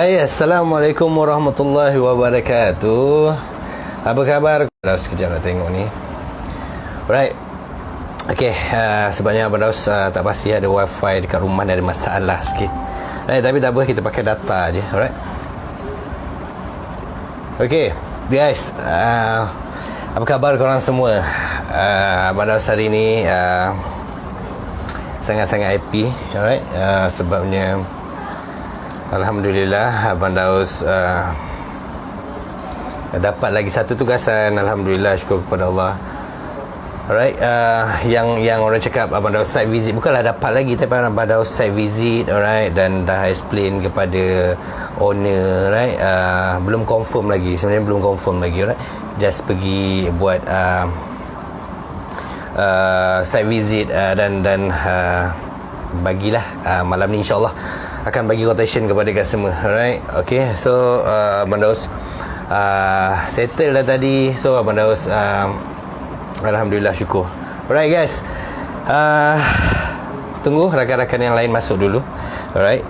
Hai, Assalamualaikum warahmatullahi wabarakatuh. Apa khabar? Sekejap nak tengok ni. Alright. Okay, sebabnya Abang Daus tak pasti ada wifi dekat rumah ni, ada masalah sikit. Alright, tapi tak apa, kita pakai data je. Alright. Okay, guys, apa khabar korang semua? Abang Daus hari ni sangat-sangat happy. Alright, sebabnya Alhamdulillah Abang Daus dapat lagi satu tugasan. Alhamdulillah, syukur kepada Allah. Alright, yang orang cakap Abang Daus site visit, bukanlah dapat lagi, tapi Abang Daus site visit. Alright, dan dah explain kepada owner. Right, belum confirm lagi, sebenarnya belum confirm lagi. Alright, just pergi buat site visit dan bagilah malam ni insyaAllah akan bagi quotation kepada customer. Alright, okay, so Abang Daus settle dah tadi. So Abang Daus Alhamdulillah, syukur. Alright guys, tunggu rakan-rakan yang lain masuk dulu. Alright,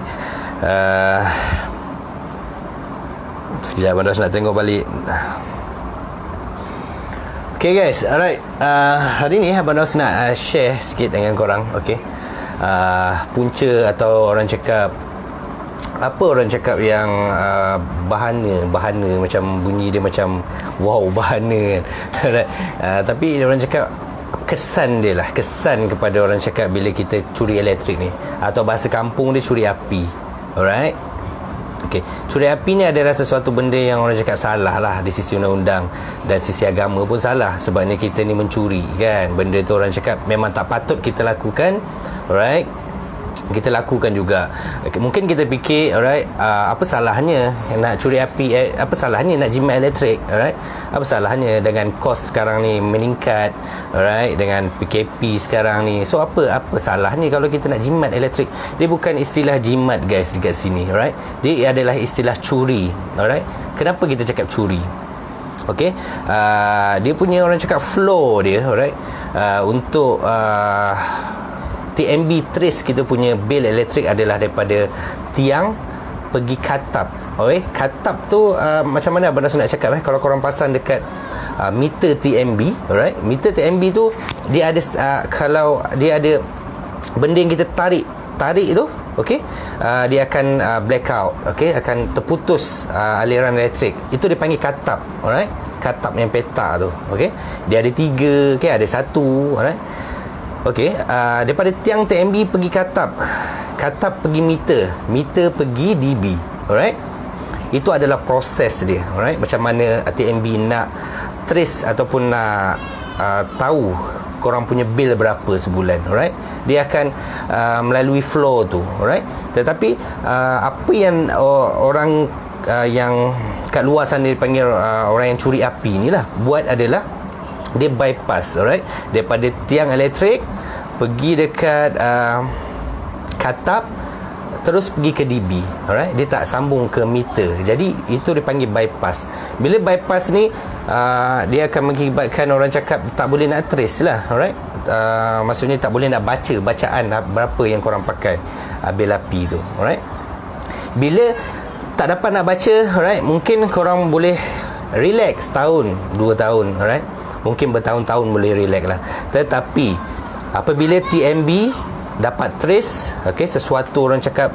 sekejap Abang Daus nak tengok balik. Okay guys, alright, hari ni Abang Daus nak share sikit dengan korang. Okay, punca atau orang cakap, apa orang cakap yang bahana macam bunyi dia macam wow, bahana kan. Tapi orang cakap kesan dia lah, kesan kepada orang cakap bila kita curi elektrik ni, atau bahasa kampung dia curi api. Alright, okay, curi api ni adalah sesuatu benda yang orang cakap salah lah di sisi undang-undang, dan sisi agama pun salah. Sebabnya kita ni mencuri kan, benda tu orang cakap memang tak patut kita lakukan. Alright, kita lakukan juga. Mungkin kita fikir, alright, apa salahnya nak curi api, apa salahnya nak jimat elektrik. Alright, apa salahnya dengan kos sekarang ni meningkat, alright, dengan PKP sekarang ni. So apa salahnya kalau kita nak jimat elektrik? Dia bukan istilah jimat guys dekat sini. Alright, dia adalah istilah curi. Alright, kenapa kita cakap curi? Okay, dia punya orang cakap flow dia, alright, untuk TMB trace kita punya bil elektrik adalah daripada tiang pergi katap. Okay, katap tu macam mana Abang Daus nak cakap kalau korang pasang dekat meter TMB. Alright, meter TMB tu dia ada kalau dia ada benda yang kita tarik tu, okay, dia akan blackout. Okay, akan terputus aliran elektrik. Itu dipanggil katap. Alright, katap yang peta tu. Okay, dia ada 3, okay, ada 1. Alright, okey, daripada tiang TMB pergi katap pergi meter pergi DB. Alright, itu adalah proses dia. Alright, macam mana TMB nak trace ataupun nak tahu korang punya bil berapa sebulan. Alright, dia akan melalui flow tu. Alright, tetapi apa yang orang yang kat luar sana dipanggil orang yang curi api ni lah buat adalah dia bypass. Alright, daripada tiang elektrik pergi dekat katap, terus pergi ke DB. Alright, dia tak sambung ke meter. Jadi itu dipanggil bypass. Bila bypass ni dia akan mengakibatkan orang cakap tak boleh nak trace lah. Alright, maksudnya tak boleh nak baca bacaan berapa yang korang pakai bil api tu. Alright, bila tak dapat nak baca, alright, mungkin korang boleh relax tahun 2 tahun. Alright, mungkin bertahun-tahun boleh relax lah. Tetapi apabila TMB dapat trace, okay, sesuatu orang cakap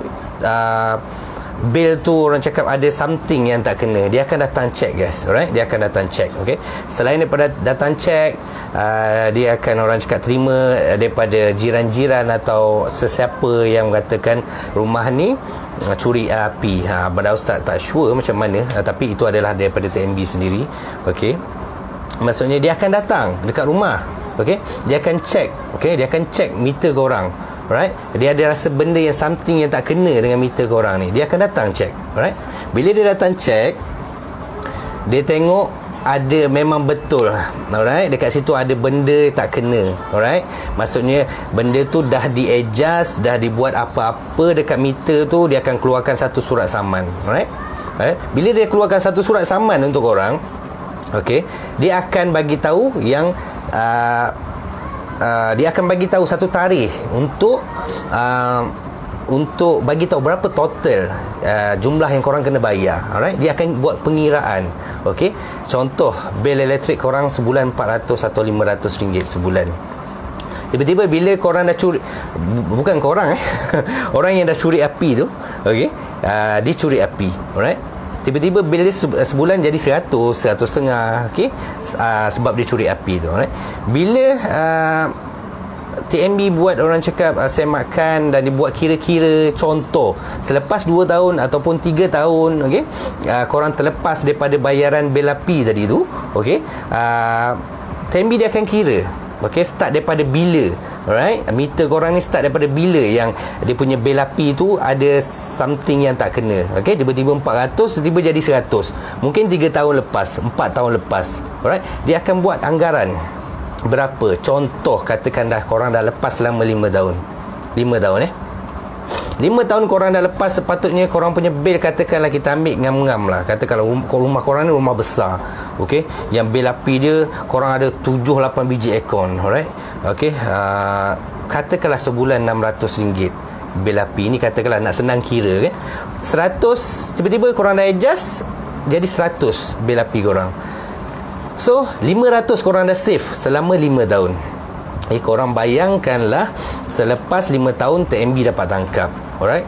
bil tu orang cakap ada something yang tak kena, dia akan datang check guys. Alright, dia akan datang check. Okay, selain daripada datang check, dia akan orang cakap terima daripada jiran-jiran atau sesiapa yang mengatakan rumah ni curi api. Abang Daus tak sure macam mana, tapi itu adalah daripada TMB sendiri. Okay, maksudnya dia akan datang dekat rumah. Okay, dia akan check. Okay, dia akan check meter korang. Alright, dia ada rasa benda yang something yang tak kena dengan meter korang ni, dia akan datang check. Alright, bila dia datang check, dia tengok ada memang betul. Alright, dekat situ ada benda tak kena. Alright, maksudnya benda tu dah di-adjust, dah dibuat apa-apa dekat meter tu, dia akan keluarkan satu surat saman. Alright, bila dia keluarkan satu surat saman untuk korang, okay, dia akan bagi tahu yang dia akan bagi tahu satu tarikh untuk untuk bagi tahu berapa total jumlah yang korang kena bayar. Alright, dia akan buat pengiraan. Okey, contoh bil elektrik korang sebulan 400 atau 500 ringgit sebulan. Tiba-tiba bila korang dah curi, bukan korang orang yang dah curi api tu, okey, dia curi api. Alright, tiba-tiba bil dia sebulan jadi 100, 100.5, okey, sebab dia curi api tu. Alright, bila TMB buat, orang cakap semakan dan dibuat kira-kira, contoh selepas 2 tahun ataupun 3 tahun, okey, korang terlepas daripada bayaran bil api tadi tu, okey, TMB dia akan kira. Okey, start daripada bila. Alright, meter korang ni start daripada bila yang dia punya bil api tu ada something yang tak kena. Okey, tiba-tiba 400, tiba jadi 100. Mungkin 3 tahun lepas, 4 tahun lepas. Alright, dia akan buat anggaran berapa. Contoh katakan dah korang dah lepas selama 5 tahun. 5 tahun 5 tahun korang dah lepas, sepatutnya korang punya bil, katakanlah kita ambil ngam-ngam lah, katakanlah rumah korang ni rumah besar, okey, yang bil api dia korang ada 7-8 biji aircon. Alright, okey, katakanlah sebulan RM600 bil api ni, katakanlah nak senang kira kan, 100, tiba-tiba korang dah adjust jadi 100 bil api korang. So 500 korang dah save selama 5 tahun. Korang bayangkanlah selepas 5 tahun TMB dapat tangkap. Alright,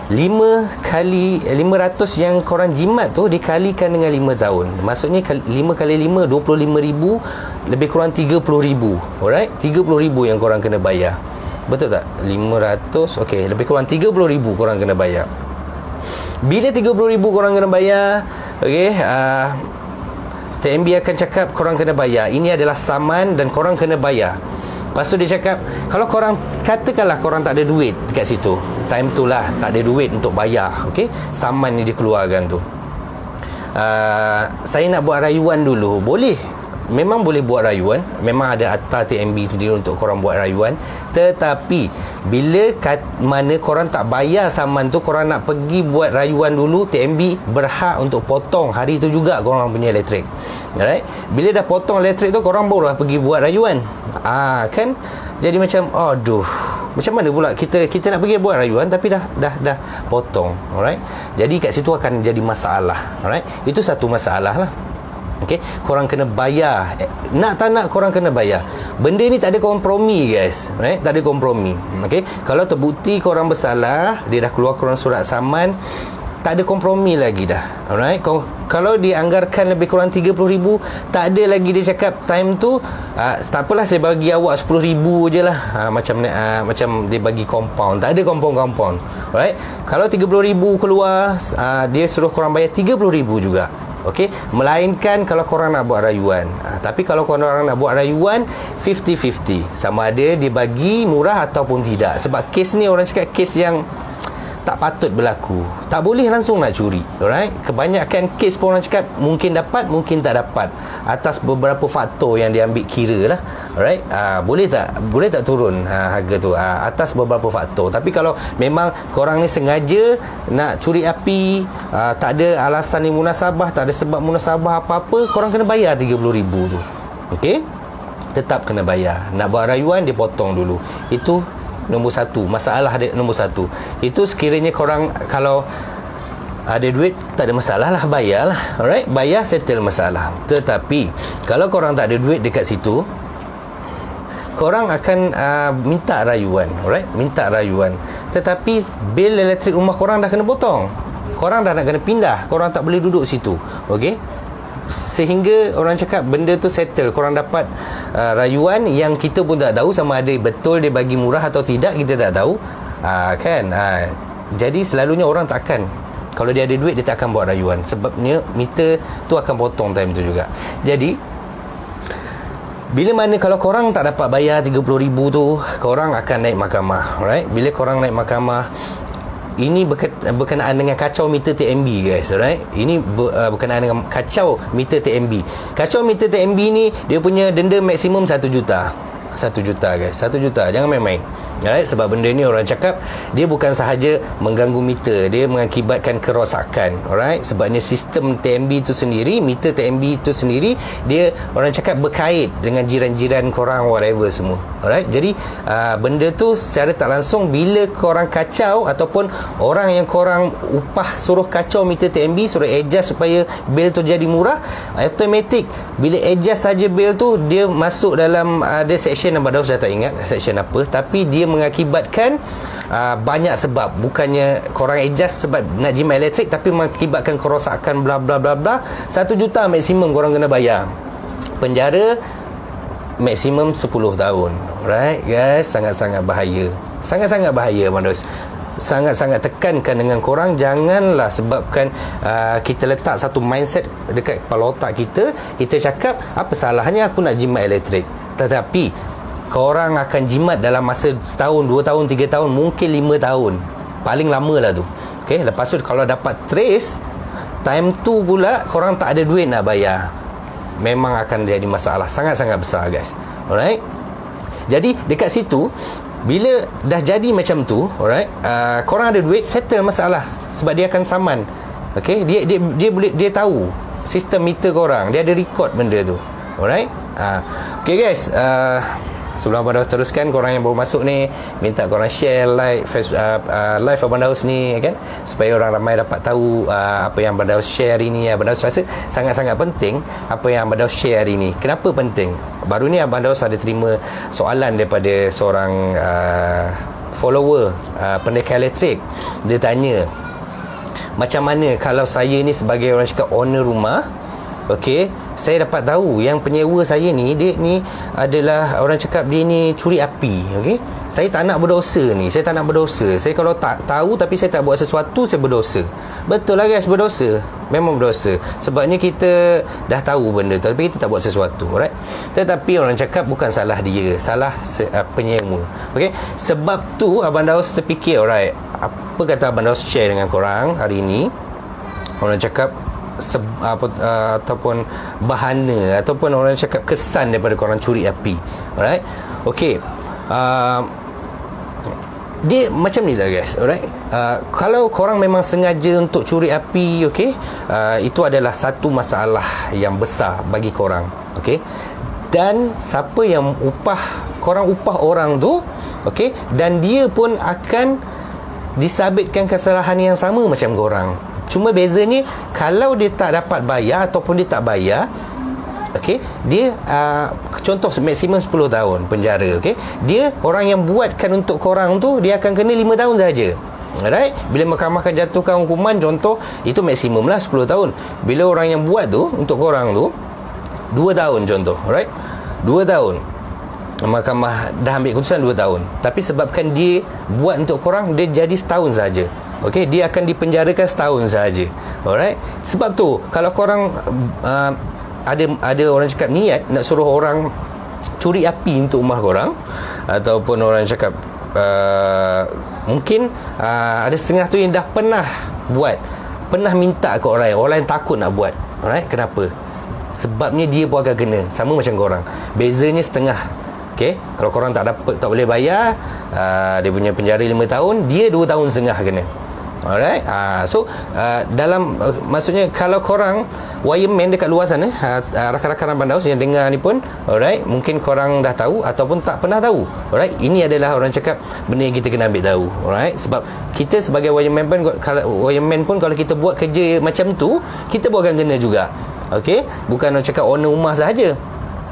5 kali 500 yang korang jimat tu dikalikan dengan 5 tahun. Maksudnya 5 kali 5 25,000, lebih kurang 30,000. Alright, 30,000 yang korang kena bayar. Betul tak? 500, okey, lebih kurang 30,000 korang kena bayar. Bila 30,000 korang kena bayar, okey, TMB akan cakap korang kena bayar. Ini adalah saman dan korang kena bayar. Lepas tu dia cakap, kalau korang, katakanlah korang tak ada duit dekat situ, time tu lah tak ada duit untuk bayar, okey, saman ni dikeluarkan tu, saya nak buat rayuan dulu. Boleh, memang boleh buat rayuan, memang ada attar TMB sendiri untuk korang buat rayuan. Tetapi bila mana korang tak bayar saman tu, korang nak pergi buat rayuan dulu, TMB berhak untuk potong hari tu juga korang punya elektrik. Alright, bila dah potong elektrik tu, korang baru pergi buat rayuan. Kan jadi macam, aduh, macam mana pula kita nak pergi buat rayuan tapi dah potong. Alright, jadi kat situ akan jadi masalah. Alright, itu satu masalah lah. Okey, korang kena bayar. Nak tak nak, korang kena bayar. Benda ni tak ada kompromi, guys. Right? Tak ada kompromi. Okey, kalau terbukti korang bersalah, dia dah keluar korang surat saman, tak ada kompromi lagi dah. Alright, kalau dianggarkan lebih kurang 30,000, tak ada lagi dia cakap time tu, tak apalah saya bagi awak 10,000 je lah, macam dia bagi compound. Tak ada compound. Alright, kalau 30,000 keluar, dia suruh korang bayar 30,000 juga. Okey, melainkan kalau korang nak buat rayuan. Tapi kalau korang nak buat rayuan, 50-50, sama ada dia bagi murah ataupun tidak. Sebab kes ni orang cakap kes yang tak patut berlaku. Tak boleh langsung nak curi. Alright, kebanyakan kes pun orang cakap mungkin dapat, mungkin tak dapat, atas beberapa faktor yang dia ambil kira lah. Alright, boleh tak turun harga tu, atas beberapa faktor. Tapi kalau memang korang ni sengaja nak curi api, tak ada alasan ni munasabah, tak ada sebab munasabah apa-apa, korang kena bayar 30,000 tu. Okey, tetap kena bayar. Nak buat rayuan, dia potong dulu. Itu nombor satu, masalah dia nombor satu. Itu sekiranya korang kalau ada duit, tak ada masalah lah, bayar lah. Alright, bayar, settle masalah. Tetapi kalau korang tak ada duit dekat situ, korang akan minta rayuan. Alright, minta rayuan. Tetapi bil elektrik rumah korang dah kena potong, korang dah nak kena pindah, korang tak boleh duduk situ. Okey, sehingga orang cakap benda tu settle, korang dapat rayuan yang kita pun tak tahu sama ada betul dia bagi murah atau tidak, kita tak tahu. Kan, jadi selalunya orang takkan, kalau dia ada duit dia tak akan buat rayuan, sebabnya meter tu akan potong time tu juga. Jadi bila mana kalau korang tak dapat bayar 30,000 tu, korang akan naik mahkamah. Alright, bila korang naik mahkamah, ini berkenaan dengan kacau meter TMB, guys. Alright, ini berkenaan dengan kacau meter TMB. Kacau meter TMB ni dia punya denda maksimum 1 juta. 1 juta, guys. 1 juta, jangan main-main. Alright, sebab benda ni orang cakap dia bukan sahaja mengganggu meter, dia mengakibatkan kerosakan. Alright, sebabnya sistem TMB tu sendiri, meter TMB tu sendiri, dia orang cakap berkait dengan jiran-jiran korang whatever semua. Alright, jadi benda tu secara tak langsung bila korang kacau ataupun orang yang korang upah suruh kacau meter TMB, suruh adjust supaya bil tu jadi murah, automatic bila adjust saja bil tu dia masuk dalam ada section Abang Daus dah tak ingat section apa, tapi dia mengakibatkan banyak sebab. Bukannya korang adjust sebab nak jimat elektrik, tapi mengakibatkan kerosakan bla bla bla bla. 1 juta maksimum korang kena bayar. Penjara maksimum 10 tahun. Right guys, sangat-sangat bahaya. Sangat-sangat bahaya Abang Daus. Sangat-sangat tekankan dengan korang, janganlah sebabkan kita letak satu mindset dekat kepala otak kita, kita cakap apa salahnya aku nak jimat elektrik, tetapi korang akan jimat dalam masa setahun, 2 tahun, 3 tahun, mungkin 5 tahun paling lama lah tu. Okay, lepas tu kalau dapat trace, time tu pula korang tak ada duit nak bayar, memang akan jadi masalah sangat-sangat besar guys. Alright, jadi dekat situ bila dah jadi macam tu, alright, korang ada duit, settle masalah, sebab dia akan saman. Okay, dia boleh, dia tahu sistem meter korang, dia ada record benda tu. Alright, okay guys, sebelum Abang Daus teruskan, korang yang baru masuk ni, minta korang share like live Abang Daus ni kan, supaya orang ramai dapat tahu apa yang Abang Daus share hari ni. Abang Daus rasa sangat-sangat penting apa yang Abang Daus share hari ni. Kenapa penting? Baru ni Abang Daus ada terima soalan daripada seorang follower pendekar elektrik. Dia tanya, macam mana kalau saya ni sebagai orang cakap owner rumah, okey, saya dapat tahu yang penyewa saya ni, dia ni adalah orang cakap dia ni curi api. Okey, saya tak nak berdosa ni, saya tak nak berdosa. Saya kalau tak tahu tapi saya tak buat sesuatu, saya berdosa. Betul lah guys, berdosa, memang berdosa. Sebabnya kita dah tahu benda tu tapi kita tak buat sesuatu, right? Tetapi orang cakap bukan salah dia, salah penyewa. Okey, sebab tu Abang Daus terfikir, alright, apa kata Abang Daus share dengan korang hari ni. Orang cakap ataupun bahana ataupun orang cakap kesan daripada korang curi api. Alright, okey, dia macam ni lah guys. Alright, kalau korang memang sengaja untuk curi api, okey, itu adalah satu masalah yang besar bagi korang. Okey, dan siapa yang korang upah orang tu, okey, dan dia pun akan disabitkan kesalahan yang sama macam korang. Cuma bezanya kalau dia tak dapat bayar ataupun dia tak bayar, okey, dia contoh maksimum 10 tahun penjara. Okey, dia orang yang buatkan untuk korang tu, dia akan kena 5 tahun saja. Alright, bila mahkamah akan jatuhkan hukuman, contoh itu maksimum lah 10 tahun. Bila orang yang buat tu untuk korang tu 2 tahun contoh, alright, 2 tahun. Mahkamah dah ambil keputusan 2 tahun, tapi sebabkan dia buat untuk korang, dia jadi setahun saja. Okey, dia akan dipenjarakan setahun sahaja. Alright, sebab tu kalau korang ada orang cakap niat nak suruh orang curi api untuk rumah korang, ataupun orang cakap mungkin ada setengah tu yang dah pernah buat, pernah minta ke orang lain takut nak buat. Alright, kenapa? Sebabnya dia pun akan kena sama macam korang, bezanya setengah. Okey, kalau korang tak boleh bayar, dia punya penjara 5 tahun, dia 2 tahun setengah kena. Alright, so dalam maksudnya kalau korang wireman dekat luar sana, rakan-rakan Abang Daus yang dengar ni pun, alright, mungkin korang dah tahu ataupun tak pernah tahu. Alright, ini adalah orang cakap benda yang kita kena ambil tahu. Alright, sebab kita sebagai wireman pun kalau kita buat kerja macam tu, kita pun akan kena juga. Okey, bukan orang cakap owner rumah sahaja,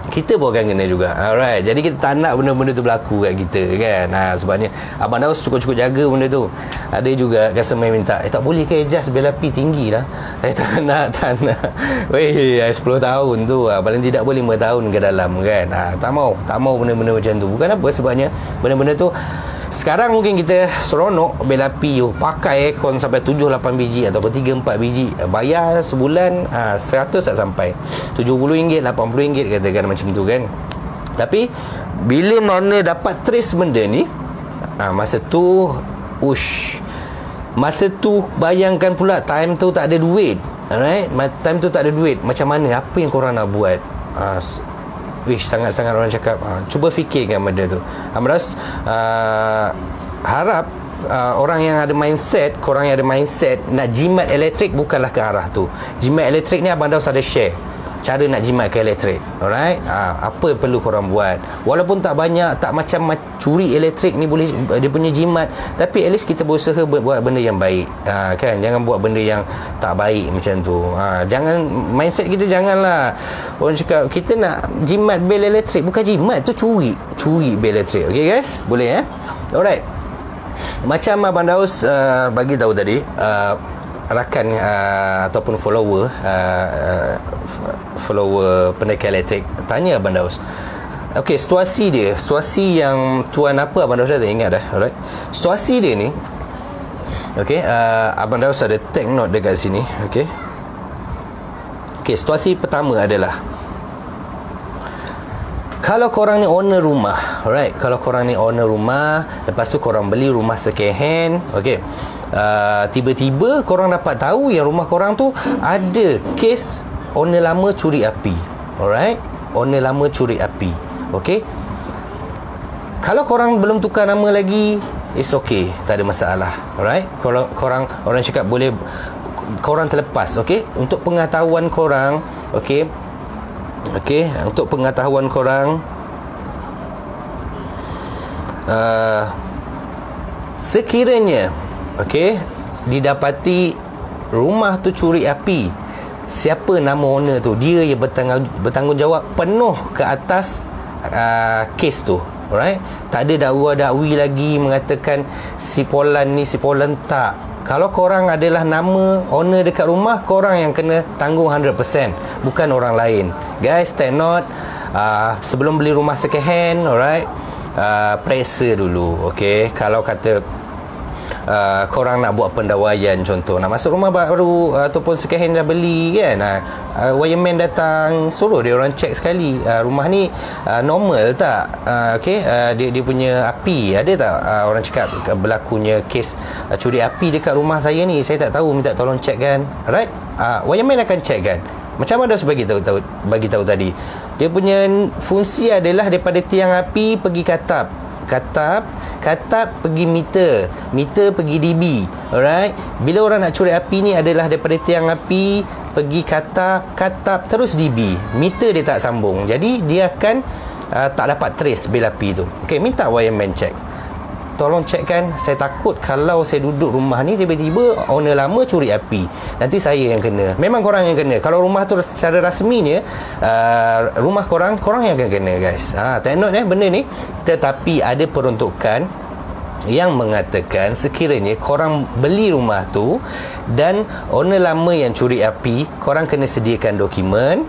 kita pun akan kena juga. Alright, jadi kita tak nak benda-benda tu berlaku kat kita kan. Sebabnya Abang Daus cukup-cukup jaga benda tu. Ada juga customer minta, tak boleh ke adjust bil api tinggi lah. Tak nak. Weh, 10 tahun tu paling tidak boleh 5 tahun ke dalam kan. Tak mau benda-benda macam tu. Bukan apa, sebabnya benda-benda tu sekarang mungkin kita seronok bil api, pakai aircon sampai 7-8 biji ataupun 3-4 biji, bayar sebulan 100 tak sampai, RM70, RM80 katakan macam tu kan. Tapi bila mana dapat trace benda ni, masa tu masa tu bayangkan pula time tu tak ada duit. Alright, time tu tak ada duit, macam mana, apa yang korang nak buat? sangat-sangat orang cakap, cuba fikirkan benda tu. Amras harap orang yang ada mindset, korang yang ada mindset nak jimat elektrik, bukanlah ke arah tu. Jimat elektrik ni Abang Daus ada share cara nak jimat ke elektrik. Alright, apa yang perlu korang buat, walaupun tak banyak, tak macam curi elektrik ni boleh dia punya jimat, tapi at least kita berusaha buat benda yang baik, kan. Jangan buat benda yang tak baik macam tu. Jangan, mindset kita janganlah orang cakap kita nak jimat bil elektrik, bukan jimat tu, curi bil elektrik. Okay guys, boleh alright. Macam Abang Daus bagi tahu tadi, rakan ataupun follower pendekar elektrik tanya Abang Daus, okey, situasi yang tuan apa, Abang Daus dah ingat dah. Alright, situasi dia ni, okey, Abang Daus ada take note dekat sini. Okey, situasi pertama adalah, kalau korang ni owner rumah, alright, kalau korang ni owner rumah, lepas tu korang beli rumah second hand, okey, tiba-tiba korang dapat tahu yang rumah korang tu ada kes owner lama curi api. Alright, owner lama curi api. Okey, kalau korang belum tukar nama lagi, it's okay, tak ada masalah. Alright, kalau korang, orang cakap boleh, korang terlepas. Okey, untuk pengetahuan korang, okey, untuk pengetahuan korang, sekiranya didapati rumah tu curi api, siapa nama owner tu, dia yang bertanggungjawab penuh ke atas kes tu. Alright, tak ada dakwa-dakwi lagi mengatakan si Polan ni, si Polan tak. Kalau korang adalah nama owner dekat rumah, korang yang kena tanggung 100%, bukan orang lain. Guys, take note, sebelum beli rumah second hand, alright, periksa dulu. Okay, kalau kata korang nak buat pendawaian, contoh nak masuk rumah baru ataupun second hand dah beli kan, wireman datang, suruh dia orang check sekali, rumah ni normal tak, dia punya api ada tak, orang cakap berlakunya kes curi api dekat rumah saya ni, saya tak tahu, minta tolong check kan. Alright, wireman akan check kan. Macam mana dah bagi tahu tadi, dia punya fungsi adalah daripada tiang api pergi katap pergi meter pergi dB. Alright, bila orang nak curi api ni adalah daripada tiang api pergi katap terus dB, meter dia tak sambung, jadi dia akan tak dapat trace bil api tu. Okey, minta wireman check, tolong checkkan. Saya takut kalau saya duduk rumah ni, tiba-tiba owner lama curi api, nanti saya yang kena. Memang korang yang kena. Kalau rumah tu secara rasminya rumah korang yang akan kena, guys. Take note benda ni. Tetapi ada peruntukan yang mengatakan sekiranya korang beli rumah tu dan owner lama yang curi api, korang kena sediakan dokumen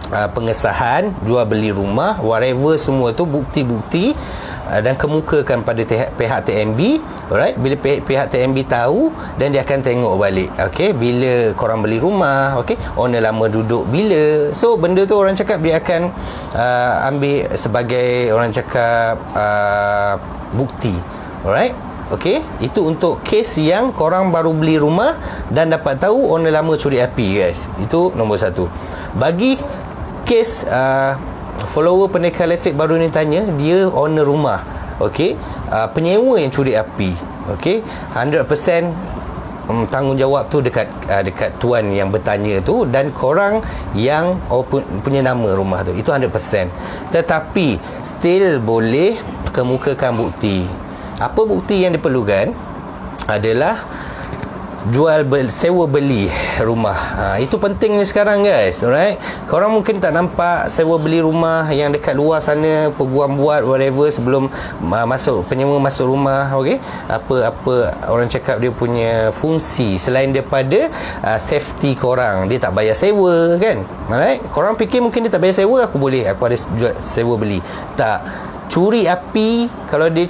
pengesahan jual beli rumah, whatever, semua tu bukti-bukti, dan kemukakan pada pihak TNB. Alright, bila pihak TNB tahu, dan dia akan tengok balik, okey, bila korang beli rumah, okey, owner lama duduk bila. So benda tu orang cakap dia akan ambil sebagai, orang cakap, bukti. Alright, okey, itu untuk kes yang korang baru beli rumah dan dapat tahu owner lama curi api, guys. Itu nombor satu. Bagi kes follower pendekar elektrik baru ni tanya, dia owner rumah, okey, penyewa yang curi api, okey, 100% tanggungjawab tu dekat tuan yang bertanya tu, dan korang yang punya nama rumah tu, itu 100%. Tetapi still boleh kemukakan bukti. Apa bukti yang diperlukan adalah sewa beli rumah. Itu penting ni sekarang, guys. Alright, korang mungkin tak nampak sewa beli rumah yang dekat luar sana, peguam buat whatever sebelum penyewa masuk rumah. Okey, apa orang cakap dia punya fungsi selain daripada safety korang, dia tak bayar sewa kan. Alright, korang fikir mungkin dia tak bayar sewa, aku ada jual sewa beli. Tak. Curi api, kalau dia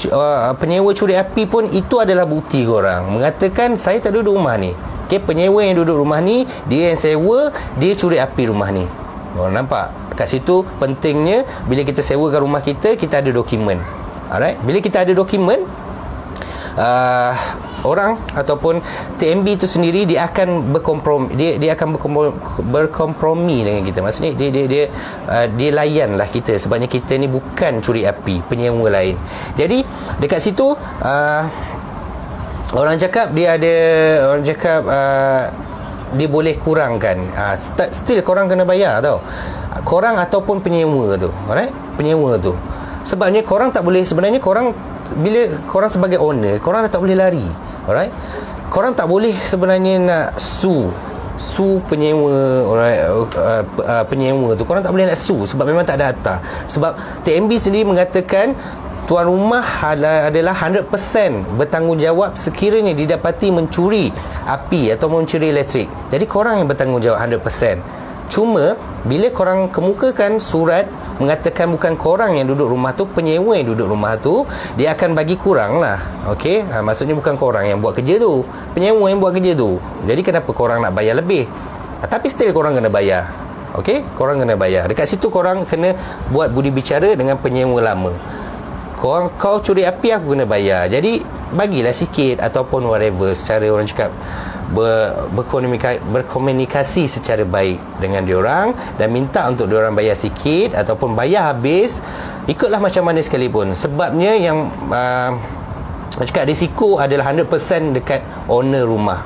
penyewa curi api pun, itu adalah bukti korang mengatakan saya tak duduk rumah ni. Okey, penyewa yang duduk rumah ni, dia yang sewa, dia curi api rumah ni. Korang nampak? Kat situ pentingnya bila kita sewakan rumah kita ada dokumen. Alright, bila kita ada dokumen, orang ataupun TMB itu sendiri dia akan dia akan berkompromi dengan kita. Maksudnya dia layanlah kita, sebabnya kita ni bukan curi api, penyewa lain. Jadi dekat situ orang cakap dia boleh kurangkan. Still korang kena bayar tau. Korang ataupun penyewa tu. Alright? Penyewa tu. Sebabnya korang tak boleh, sebenarnya korang, bila korang sebagai owner, korang dah tak boleh lari. Alright? Korang tak boleh sebenarnya nak sue penyewa, alright, penyewa tu. Korang tak boleh nak sue sebab memang tak ada harta. Sebab TMB sendiri mengatakan tuan rumah adalah 100% bertanggungjawab sekiranya didapati mencuri api atau mencuri elektrik. Jadi korang yang bertanggungjawab 100%. Cuma bila korang kemukakan surat mengatakan bukan korang yang duduk rumah tu, penyewa yang duduk rumah tu, dia akan bagi kurang lah. Okey, maksudnya bukan korang yang buat kerja tu, penyewa yang buat kerja tu. Jadi kenapa korang nak bayar lebih? Tapi still korang kena bayar. Okey, korang kena bayar. Dekat situ korang kena buat budi bicara dengan penyewa lama. Kau curi api, aku kena bayar. Jadi bagilah sikit ataupun whatever, secara orang cakap berkomunikasi secara baik dengan diorang dan minta untuk diorang bayar sikit ataupun bayar habis. Ikutlah macam mana sekalipun. Sebabnya yang cakap risiko adalah 100% dekat owner rumah.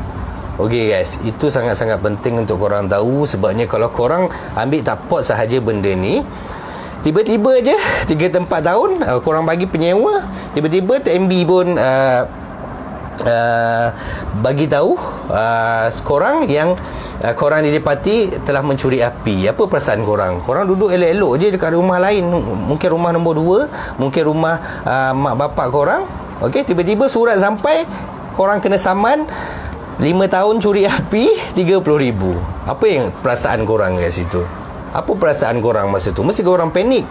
Okey guys, itu sangat-sangat penting untuk korang tahu. Sebabnya kalau korang ambil takpot sahaja benda ni, tiba-tiba je 3-4 tahun korang bagi penyewa, tiba-tiba TMB pun bagi tahu korang yang korang didapati telah mencuri api. Apa perasaan korang? Korang duduk elok-elok je dekat rumah lain, mungkin rumah nombor 2, mungkin rumah mak bapak korang. Okey, tiba-tiba surat sampai, korang kena saman 5 tahun curi api, 30,000. Apa yang perasaan korang kat situ? Apa perasaan korang masa tu? Mesti korang panik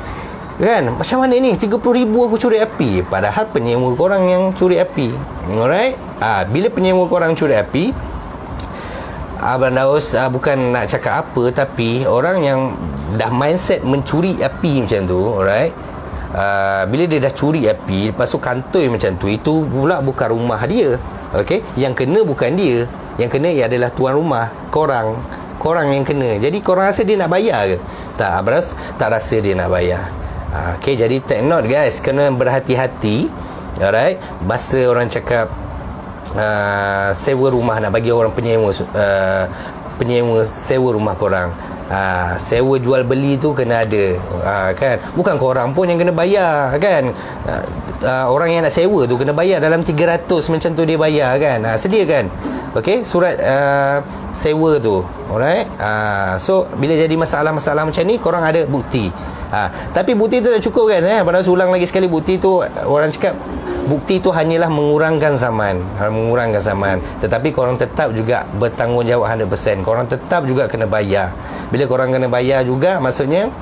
kan? Macam mana ni 30,000 aku curi api, padahal penyewa korang yang curi api. Alright? Bila penyewa korang curi api, Abang Daus bukan nak cakap apa, tapi orang yang dah mindset mencuri api macam tu, alright, bila dia dah curi api, lepas tu kantoi macam tu, itu pula bukan rumah dia. Okay? Yang kena bukan dia, yang kena adalah tuan rumah, korang yang kena. Jadi korang rasa dia nak bayar ke? Tak, Abang Daus tak rasa dia nak bayar. Okay, jadi take note guys, kena berhati-hati. Alright, bahasa orang cakap sewa rumah, nak bagi orang penyewa sewa rumah korang. Sewa jual beli tu kena ada, kan? Bukan korang pun yang kena bayar, kan? Orang yang nak sewa tu kena bayar dalam 300 macam tu, dia bayar, kan? Sedia kan? Okey, surat sewa tu. Alright. So bila jadi masalah-masalah macam ni, korang ada bukti. Tapi bukti tu tak cukup guys. Pada ulang lagi sekali, bukti tu orang cakap bukti tu hanyalah mengurangkan saman. Tetapi korang tetap juga bertanggungjawab 100%. Korang tetap juga kena bayar. Bila korang kena bayar juga, maksudnya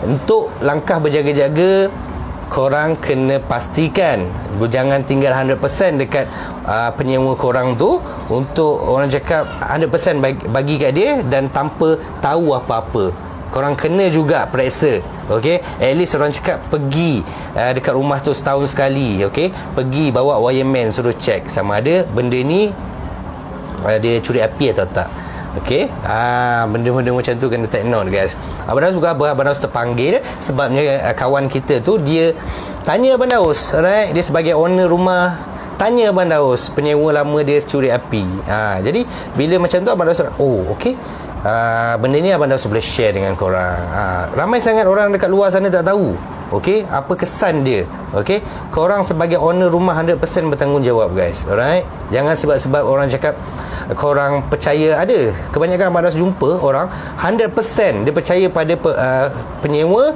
untuk langkah berjaga-jaga, korang kena pastikan jangan tinggal 100% dekat penyewa korang tu, untuk orang cakap 100% bagi kat dia dan tanpa tahu apa-apa. Korang kena juga periksa. Okay, at least orang cakap pergi dekat rumah tu setahun sekali. Okay, pergi bawa wireman, suruh check sama ada benda ni dia curi api atau tak. Okay, benda-benda macam tu kena take note guys. Abang Daus juga Abang Daus terpanggil sebabnya kawan kita tu, dia tanya Abang Daus, right? Dia sebagai owner rumah, tanya Abang Daus penyewa lama dia curi api. Jadi bila macam tu Abang Daus, oh okay, benda ni Abang Daus boleh share dengan korang. Ramai sangat orang dekat luar sana tak tahu, okey, apa kesan dia. Okey, korang sebagai owner rumah 100% bertanggungjawab guys. Alright, jangan sebab-sebab orang cakap korang percaya. Ada kebanyakan Abang Daus jumpa orang 100% dia percaya pada penyewa.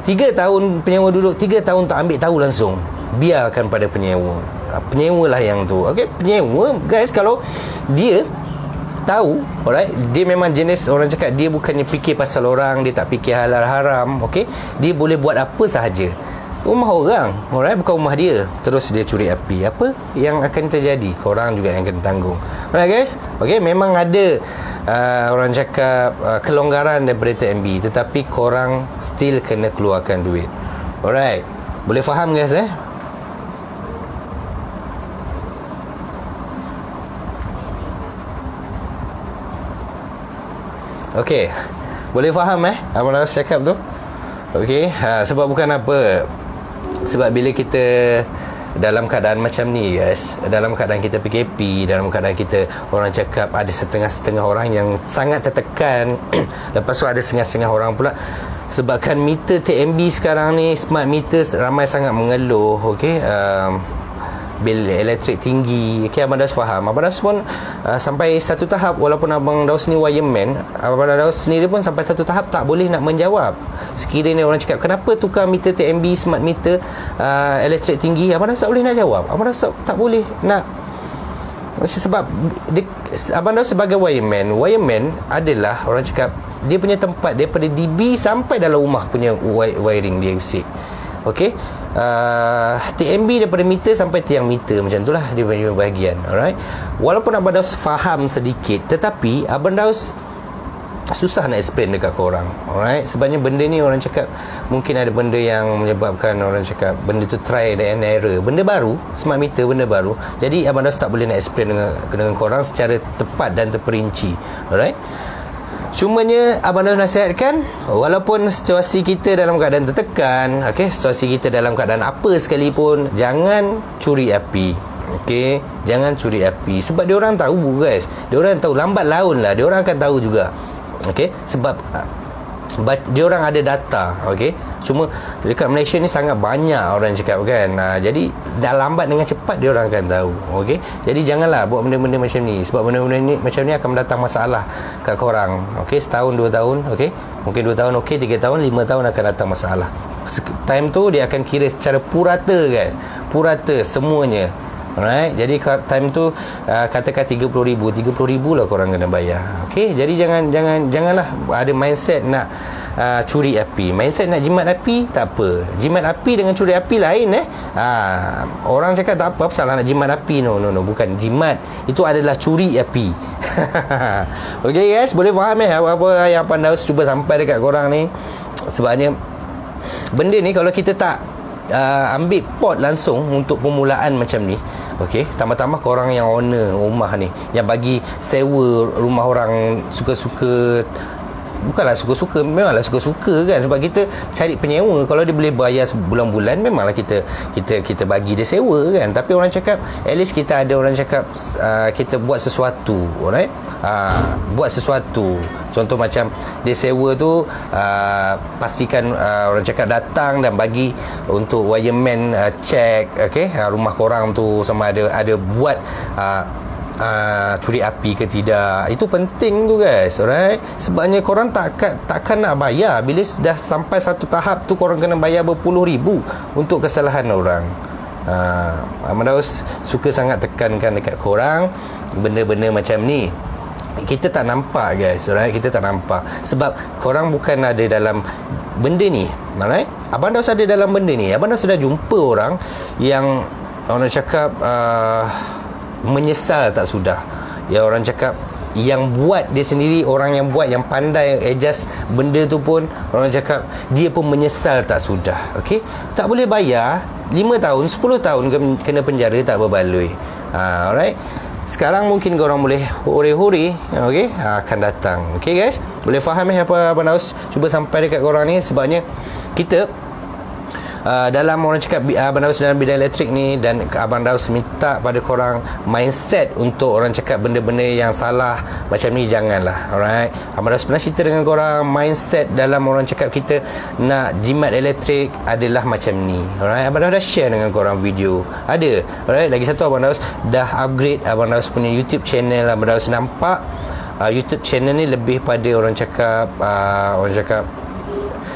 3 tahun penyewa duduk, 3 tahun tak ambil tahu langsung, biarkan pada penyewa. Penyewa lah yang tu. Okey, penyewa guys, kalau dia tahu, alright, dia memang jenis orang cakap, dia bukannya fikir pasal orang, dia tak fikir halal haram. Okey, dia boleh buat apa sahaja. Rumah orang, alright, bukan rumah dia, terus dia curi api. Apa yang akan terjadi? Korang juga yang kena tanggung. Alright guys, okey, memang ada orang cakap kelonggaran daripada TMB, tetapi korang still kena keluarkan duit. Alright, boleh faham guys Okey. Boleh faham Abang Daus cakap tu? Okey, sebab bukan apa. Sebab bila kita dalam keadaan macam ni guys, dalam keadaan kita PKP, dalam keadaan kita orang cakap ada setengah-setengah orang yang sangat tertekan lepas tu ada setengah-setengah orang pula sebabkan meter TMB sekarang ni, smart meters, ramai sangat mengeluh. Okey, bil elektrik tinggi. Okey, Abang Daus faham. Abang Daus pun sampai satu tahap, walaupun Abang Daus ni wireman, Abang Daus sendiri pun sampai satu tahap tak boleh nak menjawab. Sekiranya orang cakap kenapa tukar meter TMB, smart meter, elektrik tinggi, Abang Daus tak boleh nak jawab. Abang Daus tak boleh nak, sebab Abang Daus sebagai wireman adalah orang cakap dia punya tempat daripada DB sampai dalam rumah punya wiring dia usik. Okey, TMB daripada meter sampai tiang meter, macam itulah dia punya bahagian. Alright, walaupun Abang Daus faham sedikit, tetapi Abang Daus susah nak explain dekat korang. Alright, sebabnya benda ni orang cakap mungkin ada benda yang menyebabkan orang cakap benda tu try and error, benda baru, smart meter benda baru. Jadi Abang Daus tak boleh nak explain dengan korang secara tepat dan terperinci. Alright, cumanya Abang Daus nasihatkan, walaupun situasi kita dalam keadaan tertekan, okey, situasi kita dalam keadaan apa sekalipun, jangan curi api. Okey, jangan curi api. Sebab dia orang tahu guys, dia orang tahu, lambat laun lah dia orang akan tahu juga. Okey, sebab dia orang ada data. Okey, cuma dekat Malaysia ni sangat banyak orang cakap kan, jadi dah lambat dengan cepat dia orang akan tahu. Okey, jadi janganlah buat benda-benda macam ni, sebab benda-benda ni macam ni akan mendatang masalah kat korang. Okey, setahun 2 tahun, okey, mungkin 2 tahun, okey, 3 tahun, 5 tahun akan datang masalah. Time tu dia akan kira secara purata guys, purata semuanya. Alright, jadi time tu katakan 30,000 lah korang kena bayar. Okey, jadi janganlah ada mindset nak curi api. Mindset nak jimat api tak apa. Jimat api dengan curi api lain orang cakap tak apa salah nak jimat api. No, bukan jimat. Itu adalah curi api. Okey guys, boleh faham apa yang Abang Daus cuba sampai dekat korang ni. Sebabnya benda ni kalau kita tak ambil pot langsung untuk permulaan macam ni, okey, tambah-tambah korang yang owner rumah ni, yang bagi sewa rumah orang suka-suka, bukanlah suka-suka, memanglah suka-suka kan, sebab kita cari penyewa. Kalau dia boleh bayar sebulan-bulan, memanglah kita bagi dia sewa kan. Tapi orang cakap at least kita ada, orang cakap kita buat sesuatu, alright, buat sesuatu. Contoh macam dia sewa tu, pastikan orang cakap datang dan bagi untuk wireman check, okey, rumah korang tu sama ada buat curi api ke tidak. Itu penting tu guys, alright. Sebabnya korang takkan nak bayar bila dah sampai satu tahap tu, korang kena bayar berpuluh ribu untuk kesalahan orang. Abang Daus suka sangat tekankan dekat korang benda-benda macam ni. Kita tak nampak guys, alright, kita tak nampak sebab korang bukan ada dalam benda ni, alright. Abang Daus ada dalam benda ni. Abang Daus sudah jumpa orang yang orang cakap menyesal tak sudah. Ya, orang cakap yang buat dia sendiri, orang yang buat, yang pandai adjust benda tu pun, orang cakap dia pun menyesal tak sudah. Okey, tak boleh bayar 5 tahun 10 tahun kena penjara tak berbaloi. Alright, sekarang mungkin korang boleh hore-hore, okey, akan datang. Okey guys, boleh faham apa Abang Daus cuba sampai dekat korang ni. Sebabnya kita dalam orang cakap Abang Daus dalam bidang elektrik ni, dan Abang Daus minta pada korang mindset untuk orang cakap benda-benda yang salah macam ni janganlah. Alright, Abang Daus pernah cerita dengan korang mindset dalam orang cakap kita nak jimat elektrik adalah macam ni. Alright, Abang Daus dah share dengan korang video ada. Alright, lagi satu Abang Daus dah upgrade Abang Daus punya YouTube channel. Abang Daus nampak YouTube channel ni lebih pada orang cakap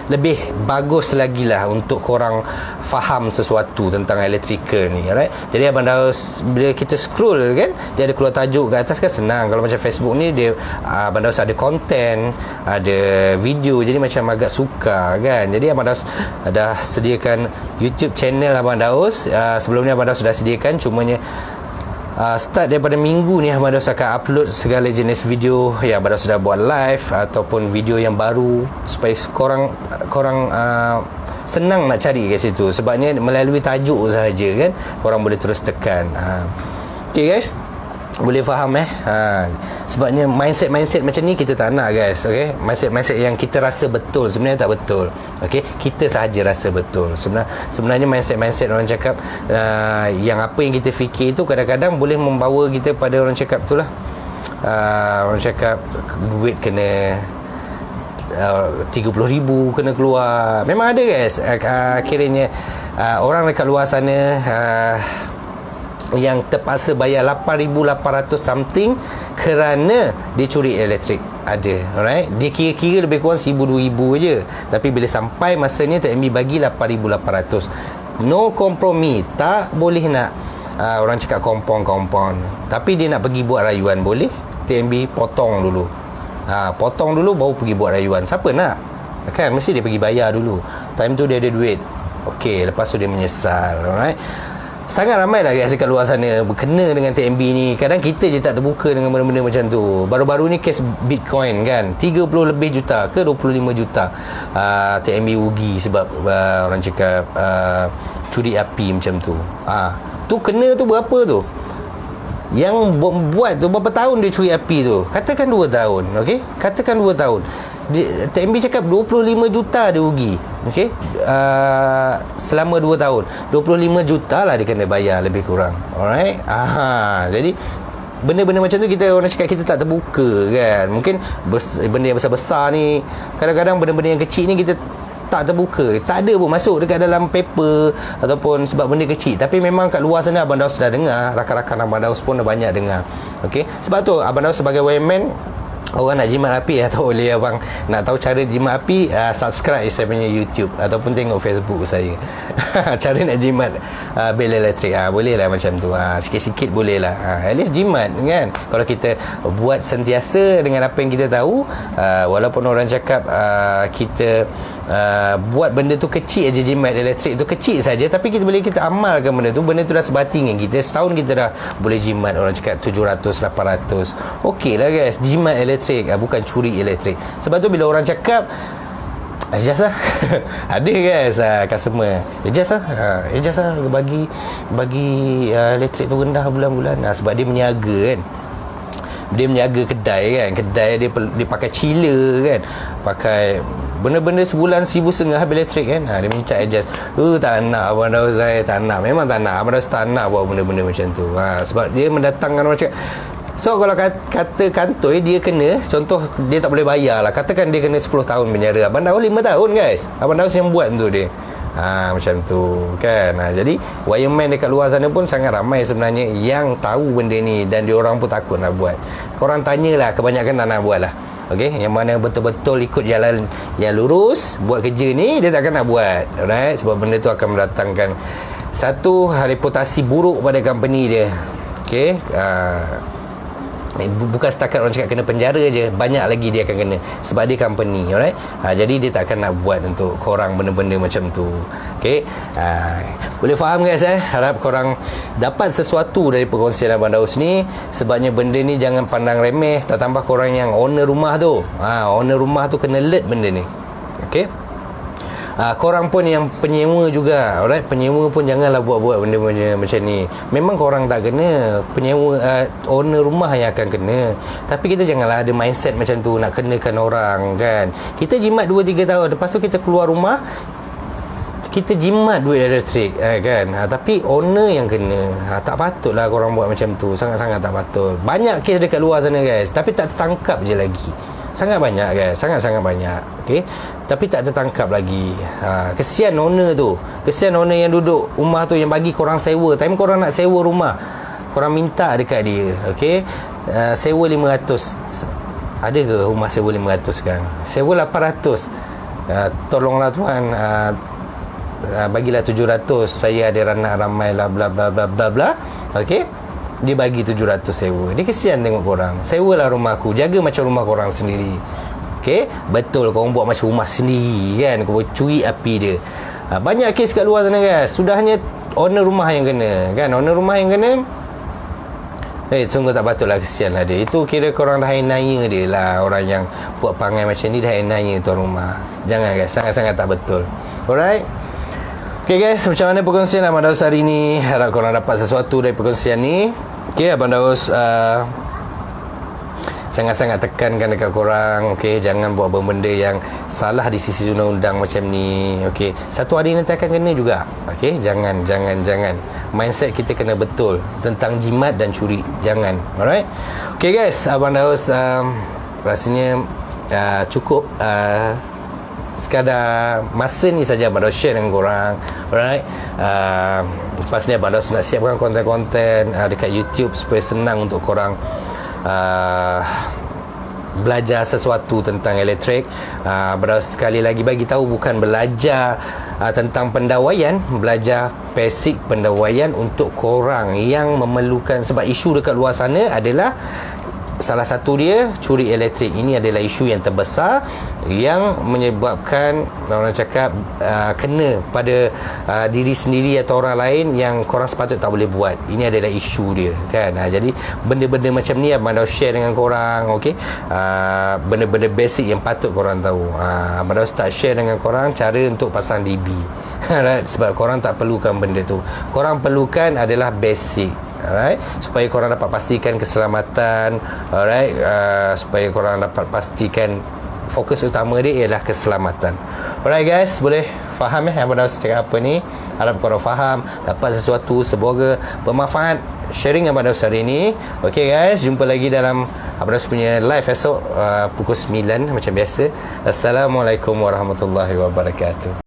lebih bagus lagi lah untuk korang faham sesuatu tentang electrical ni, alright. Jadi Abang Daus bila kita scroll kan, dia ada keluar tajuk kat atas kan, senang. Kalau macam Facebook ni dia Abang Daus ada konten, ada video, jadi macam agak suka kan. Jadi Abang Daus dah sediakan YouTube channel Abang Daus. Sebelum ni Abang Daus sudah sediakan, cumanya start daripada minggu ni Abang Daus akan upload segala jenis video yang Abang Daus sudah buat live ataupun video yang baru, supaya korang senang nak cari kat situ. Sebabnya melalui tajuk sahaja kan, korang boleh terus tekan. Okay guys, Boleh faham sebabnya mindset macam ni kita tak nak, guys. Okey, mindset yang kita rasa betul sebenarnya tak betul. Okey, kita sahaja rasa betul. Sebenarnya mindset orang cakap yang apa yang kita fikir itu kadang-kadang boleh membawa kita pada orang cakap tu lah, orang cakap duit kena 30,000 kena keluar. Memang ada, guys. Akhirnya orang dekat luar sana yang terpaksa bayar 8,800 something kerana dia curi elektrik. Ada, alright. Dia kira-kira lebih kurang 1,000-2,000 je, tapi bila sampai masanya TNB bagi 8,800. No kompromi. Tak boleh nak orang cakap kompon. Tapi dia nak pergi buat rayuan, boleh. TNB potong dulu. Potong dulu baru pergi buat rayuan. Siapa nak? Kan mesti dia pergi bayar dulu. Time tu dia ada duit. Okey, lepas tu dia menyesal. Alright. Sangat ramai lah guys dekat luar sana berkena dengan TNB ni. Kadang kita je tak terbuka dengan benda-benda macam tu. Baru-baru ni kes Bitcoin kan, 30 lebih juta ke 25 juta TNB rugi sebab orang cakap curi api macam tu. Tu kena tu berapa tu? Yang buat tu berapa tahun dia curi api tu? Katakan 2 tahun. Okey, katakan 2 tahun. TNB cakap 25 juta dia rugi. Okey, selama 2 tahun 25 juta lah dia kena bayar lebih kurang. Alright. Jadi benda-benda macam tu kita orang cakap kita tak terbuka kan. Mungkin benda yang besar-besar ni, kadang-kadang benda-benda yang kecil ni kita tak terbuka. Tak ada pun masuk dekat dalam paper ataupun sebab benda kecil. Tapi memang kat luar sana Abang Daus dah dengar, rakan-rakan Abang Daus pun dah banyak dengar. Okey, sebab tu Abang Daus sebagai wireman, orang nak jimat api atau boleh abang nak tahu cara jimat api, subscribe saya punya YouTube ataupun tengok Facebook saya. Cara nak jimat bil elektrik, boleh lah macam tu, sikit-sikit boleh lah, at least jimat kan. Kalau kita buat sentiasa dengan apa yang kita tahu, walaupun orang cakap kita buat benda tu kecil aja, jimat elektrik tu kecil saja, tapi kita boleh kita amalkan benda tu dah sebati dengan kita. Setahun kita dah boleh jimat orang cakap 700-800. Okey lah guys, jimat elektrik, bukan curi elektrik. Sebab tu bila orang cakap adjust lah ada guys customer adjust lah bagi elektrik tu rendah bulan-bulan, sebab dia meniaga kan. Dia meniaga kedai kan, kedai dia pakai chiller kan, pakai benda-benda sebulan 1,500 bil elektrik kan. Dia minta adjust. Tak nak Abang Daus, saya tak nak, memang tak nak. Abang Daus tak nak buat benda-benda macam tu, sebab dia mendatangkan orang cakap. So kalau kata kantoi dia kena, contoh dia tak boleh bayar lah, katakan dia kena 10 tahun penjara. Abang Daus 5 tahun guys. Abang Daus yang buat tu dia. Macam tu kan. Jadi wireman dekat luar sana pun sangat ramai sebenarnya yang tahu benda ni, dan diorang pun takut nak buat. Korang tanyalah, kebanyakan tak nak buat lah. Okey, yang mana betul-betul ikut jalan yang lurus, buat kerja ni, dia takkan nak buat. Alright, sebab benda tu akan mendatangkan satu reputasi buruk pada company dia. Okey, bukan setakat orang cakap kena penjara je, banyak lagi dia akan kena sebab dia company. Alright, jadi dia tak akan nak buat untuk korang benda-benda macam tu. Okay, boleh faham guys. Harap korang dapat sesuatu dari perkongsian Abang Daus ni. Sebabnya benda ni jangan pandang remeh. Tak tambah korang yang owner rumah tu, owner rumah tu kena alert benda ni. Okay, korang pun yang penyewa juga, alright, penyewa pun janganlah buat-buat benda-benda macam ni. Memang korang tak kena, penyewa owner rumah yang akan kena. Tapi kita janganlah ada mindset macam tu, nak kenakan orang kan. Kita jimat 2-3 tahun, lepas tu kita keluar rumah, kita jimat duit elektrik kan. Tapi owner yang kena. Tak patutlah korang buat macam tu, sangat-sangat tak patut. Banyak kes dekat luar sana guys, tapi tak tertangkap je lagi. Sangat banyak guys, sangat-sangat banyak. Okey, tapi tak tertangkap lagi. Kesian owner tu, kesian owner yang duduk rumah tu, yang bagi korang sewa. Time korang nak sewa rumah, korang minta dekat dia, okey, sewa 500. Ada ke rumah sewa 500 sekarang? Sewa 800. Tolonglah tuan, bagilah 700. Saya ada anak ramai lah, bla bla bla bla bla. Okey, dia bagi 700 sewa. Dia kesian tengok korang. Sewalah rumah aku, jaga macam rumah korang sendiri. Okey, betul korang buat macam rumah sendiri kan, korang curi api dia. Banyak kes kat luar sana guys. Sudahnya owner rumah yang kena kan, owner rumah yang kena. Sungguh tak patutlah, kesian lah dia. Itu kira korang dah nanya dia lah. Orang yang buat perangai macam ni dah nanya tuan rumah. Jangan guys, sangat-sangat tak betul. Alright. Okay guys, macam mana perkongsian Abang Daus hari ni? Harap korang dapat sesuatu dari perkongsian ni. Okey, Abang Daus sangat-sangat tekankan dekat korang, okey, jangan buat benda yang salah di sisi undang-undang macam ni, okey. Satu hari nanti akan kena juga, okey. Jangan mindset kita kena betul tentang jimat dan curi, jangan. Alright. Okey guys, Abang Daus rasanya cukup sekadar masa ni saja Abang Daus share dengan korang. Alright. Lepas ni Abang Daus nak siapkan konten-konten dekat YouTube supaya senang untuk korang belajar sesuatu tentang elektrik. Sekali lagi bagi tahu, bukan belajar tentang pendawaian, belajar basic pendawaian untuk korang yang memerlukan, sebab isu dekat luar sana adalah salah satu dia curi elektrik. Ini adalah isu yang terbesar yang menyebabkan orang cakap kena pada diri sendiri atau orang lain yang korang sepatut tak boleh buat. Ini adalah isu dia kan. Jadi benda-benda macam ni Abang Daus share dengan korang, okey. Benda-benda basic yang patut korang tahu. Abang Daus tak share dengan korang cara untuk pasang DB. Sebab korang tak perlukan benda tu. Korang perlukan adalah basic. Alright, supaya korang dapat pastikan keselamatan. Alright, supaya korang dapat pastikan fokus utama dia ialah keselamatan. Alright guys, boleh faham Abang Daus cakap apa ni? Harap korang faham, dapat sesuatu, semoga bermanfaat sharing Abang Daus hari ni. Okay guys, jumpa lagi dalam Abang Daus punya live esok pukul 9 macam biasa. Assalamualaikum warahmatullahi wabarakatuh.